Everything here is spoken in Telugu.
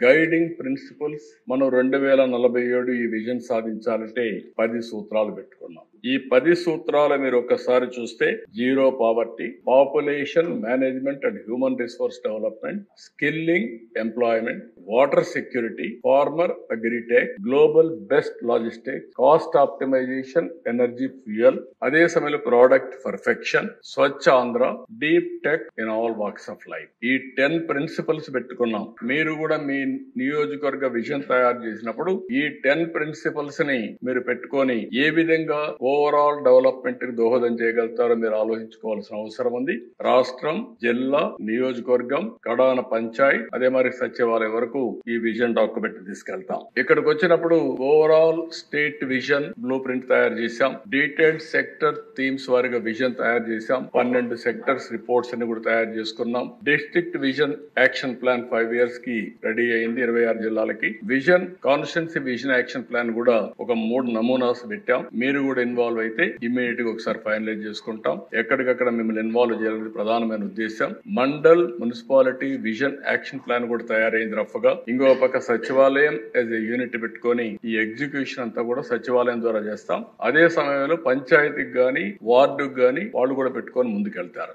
గైడింగ్ ప్రిన్సిపల్స్ మనం 2047 ఈ విజన్ సాధించాలంటే 10 సూత్రాలు పెట్టుకున్నాం. ఈ 10 సూత్రాలు మీరు ఒక్కసారి చూస్తే zero poverty, population management and human resource development, skilling, employment, water security, farmer agritech, global best logistics, cost optimisation, energy fuel, అదే సమయంలో product perfection, Swachh Andhra, deep tech in all walks of life. ఈ 10 ప్రిన్సిపల్స్ పెట్టుకున్నాం. మీరు కూడా మీ నియోజకవర్గ విజన్ తయారు చేసినప్పుడు ఈ 10 ప్రిన్సిపల్స్ ని మీరు పెట్టుకొని ఏ విధంగా ఓవరాల్ డెవలప్మెంట్ కి దోహదం చేయగలుగుతారో మీరు ఆలోచించుకోవాల్సిన అవసరం ఉంది. రాష్ట్రం, జిల్లా, నియోజకవర్గం, కడాన పంచాయత్, అదే మరి సచివాలయం వరకు ఈ విజన్ డాక్యుమెంట్ తీసుకెళ్తాం. ఇక్కడికి వచ్చినప్పుడు overall state vision blueprint తయారు చేశాం. డీటెయిల్డ్ సెక్టర్ థీమ్స్ వారిగా విజన్ తయారు చేశాం. 12 సెక్టర్స్ రిపోర్ట్స్ అన్ని కూడా తయారు చేసుకున్నాం. District vision action plan 5 years కి రెడీ అయింది 26 జిల్లాలకి. Vision constituency vision action plan కూడా ఒక 3 నమూనాస్ పెట్టాం. మీరు కూడా ఇన్వాల్వ్ అయితే ఇమ్మీడియట్ గా ఒకసారి ఫైనలైజ్ చేసుకుంటాం. ఎక్కడికక్కడ మిమ్మల్ని ఇన్వాల్వ్ చేయాలనేది ప్రధానమైన ఉద్దేశం. Mandal municipality vision action plan కూడా తయారైంది రఫ్ గా. ఇంకో పక్క సచివాలయం యాజ్ ఎ యూనిట్ పెట్టుకొని ఈ ఎగ్జిక్యూషన్ అంతా కూడా సచివాలయం ద్వారా చేస్తాం. అదే సమయంలో పంచాయతీకి గాని వార్డుకు గాని వాళ్ళు కూడా పెట్టుకొని ముందుకెళ్తారు.